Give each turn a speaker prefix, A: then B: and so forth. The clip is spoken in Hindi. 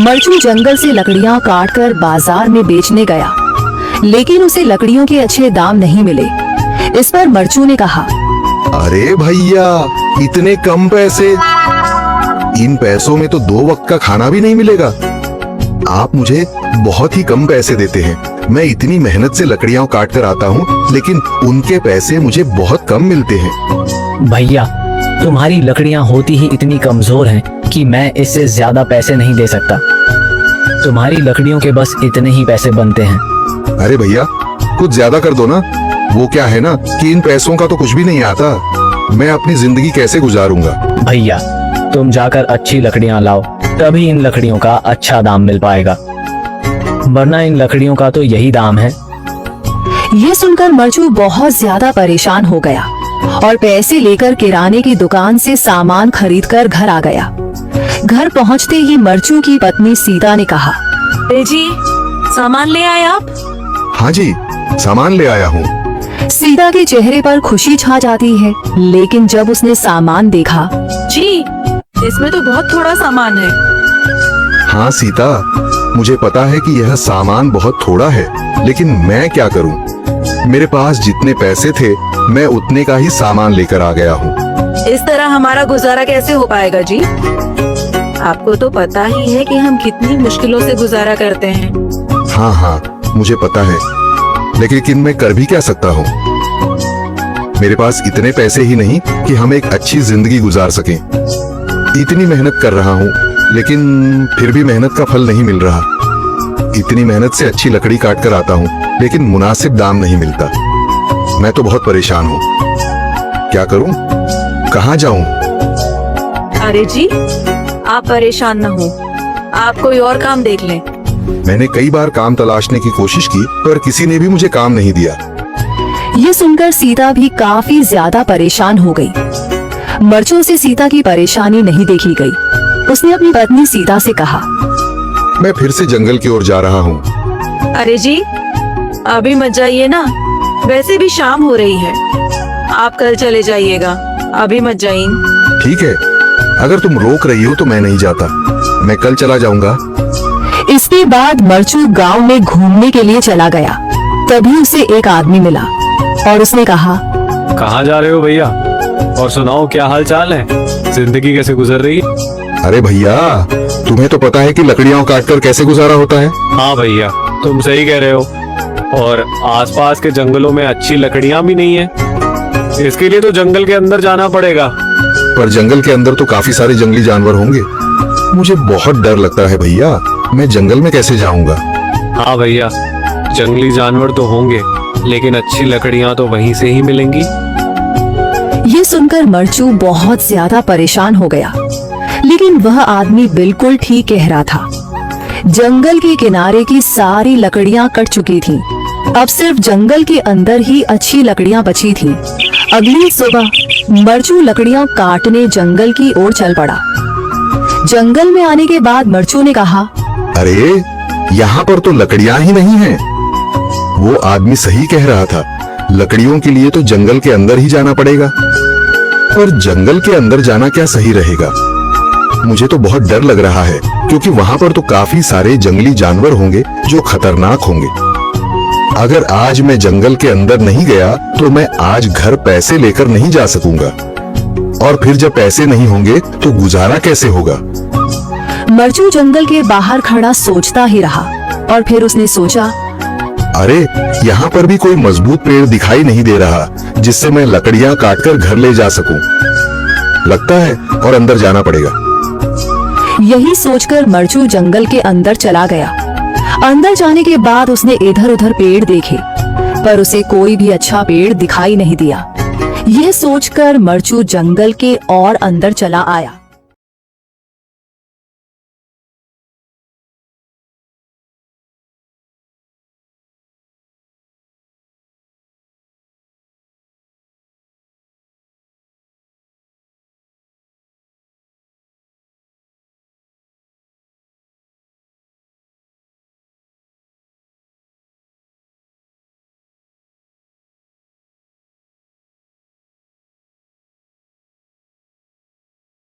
A: मरचू जंगल से लकड़ियां काटकर बाजार में बेचने गया, लेकिन उसे लकड़ियों के अच्छे दाम नहीं मिले। इस पर मरचू ने कहा,
B: अरे भैया, इतने कम पैसे, इन पैसों में तो 2 वक्त का खाना भी नहीं मिलेगा। आप मुझे बहुत ही कम पैसे देते हैं। मैं इतनी मेहनत से लकड़ियां काट कर आता हूँ, लेकिन उनके पैसे मुझे बहुत कम मिलते हैं।
C: भैया, तुम्हारी लकड़ियां होती ही इतनी कमजोर हैं कि मैं इससे ज्यादा पैसे नहीं दे सकता। तुम्हारी लकड़ियों के बस इतने ही पैसे बनते हैं।
B: अरे भैया, कुछ ज्यादा कर दो ना। वो क्या है ना कि इन पैसों का तो कुछ भी नहीं आता। मैं अपनी जिंदगी कैसे गुजारूंगा?
C: भैया, तुम जाकर अच्छी लकड़ियां लाओ, तभी इन लकड़ियों का अच्छा दाम मिल पाएगा, वरना इन लकड़ियों का तो यही दाम है।
A: ये सुनकर मरचू बहुत ज्यादा परेशान हो गया और पैसे लेकर किराने की दुकान से सामान खरीदकर घर आ गया। घर पहुंचते ही मरचू की पत्नी सीता ने कहा,
D: जी, सामान ले आए आप?
B: हाँ जी, सामान ले आया हूँ।
A: सीता के चेहरे पर खुशी छा जाती है, लेकिन जब उसने सामान देखा,
D: जी, इसमें तो बहुत थोड़ा सामान है।
B: हाँ सीता, मुझे पता है कि यह सामान बहुत थोड़ा है, लेकिन मैं क्या करूँ? मेरे पास जितने पैसे थे, मैं उतने का ही सामान लेकर आ गया हूँ।
D: इस तरह हमारा गुजारा कैसे हो पाएगा जी? आपको तो पता ही है कि हम कितनी मुश्किलों से गुजारा करते हैं।
B: हाँ हाँ, मुझे पता है, लेकिन मैं कर भी क्या सकता हूँ? मेरे पास इतने पैसे ही नहीं कि हम एक अच्छी जिंदगी गुजार सकें। इतनी मेहनत कर रहा हूँ, लेकिन फिर भी मेहनत का फल नहीं मिल रहा। इतनी मेहनत से अच्छी लकड़ी काट कर आता हूँ, लेकिन मुनासिब दाम नहीं मिलता। मैं तो बहुत परेशान हूँ। क्या करूँ? कहाँ जाऊँ?
D: अरे जी, आप परेशान न हो, आप कोई और काम देख लें।
B: मैंने कई बार काम तलाशने की कोशिश की, पर किसी ने भी मुझे काम नहीं दिया।
A: ये सुनकर सीता भी काफी ज्यादा परेशान हो गई। मरचू से सीता की परेशानी नहीं देखी गई। उसने अपनी पत्नी सीता से कहा,
B: मैं फिर से जंगल की ओर जा रहा हूँ।
D: अरे जी, अभी मत जाइए ना, वैसे भी शाम हो रही है। आप कल चले जाइएगा, अभी मत जाइए।
B: ठीक है, अगर तुम रोक रही हो तो मैं नहीं जाता। मैं कल चला जाऊंगा।
A: इसके बाद मरचू गांव में घूमने के लिए चला गया। तभी उसे एक आदमी मिला और उसने कहा,
E: कहाँ जा रहे हो भैया? और सुनाओ, क्या हाल चाल है? जिंदगी कैसे गुजर रही है?
B: अरे भैया, तुम्हें तो पता है कि लकड़ियां काटकर कैसे गुजारा होता है।
E: हाँ भैया, तुम सही कह रहे हो। और आसपास के जंगलों में अच्छी लकड़ियां भी नहीं है। इसके लिए तो जंगल के अंदर जाना पड़ेगा।
B: पर जंगल के अंदर तो काफी सारे जंगली जानवर होंगे। मुझे बहुत डर लगता है भैया, मैं जंगल में कैसे जाऊंगा?
E: हाँ भैया, जंगली जानवर तो होंगे, लेकिन अच्छी लकड़ियां तो वहीं से ही मिलेंगी।
A: ये सुनकर मरचू बहुत ज्यादा परेशान हो गया, लेकिन वह आदमी बिल्कुल ठीक कह रहा था। जंगल के किनारे की सारी लकड़ियां कट चुकी थीं। अब सिर्फ जंगल के अंदर ही अच्छी लकड़ियां बची थीं। अगली सुबह मरचू लकड़ियां काटने जंगल की ओर चल पड़ा। जंगल में आने के बाद मरचू ने कहा,
B: अरे, यहाँ पर तो लकड़ियां ही नहीं हैं। वो आदमी सही कह रहा था, लकड़ियों के लिए तो जंगल के अंदर ही जाना पड़ेगा। और जंगल के अंदर जाना क्या सही रहेगा? मुझे तो बहुत डर लग रहा है, क्योंकि वहाँ पर तो काफी सारे जंगली जानवर होंगे जो खतरनाक होंगे। अगर आज मैं जंगल के अंदर नहीं गया तो मैं आज घर पैसे लेकर नहीं जा सकूंगा, और फिर जब पैसे नहीं होंगे तो गुजारा कैसे होगा?
A: मरचू जंगल के बाहर खड़ा सोचता ही रहा और फिर उसने सोचा,
B: अरे, यहाँ पर भी कोई मजबूत पेड़ दिखाई नहीं दे रहा जिससे मैं लकड़ियां काटकर घर ले जा सकूं। लगता है और अंदर जाना पड़ेगा।
A: यही सोचकर मरचू जंगल के अंदर चला गया। अंदर जाने के बाद उसने इधर उधर पेड़ देखे, पर उसे कोई भी अच्छा पेड़ दिखाई नहीं दिया। यह सोचकर मरचू जंगल के और अंदर चला आया।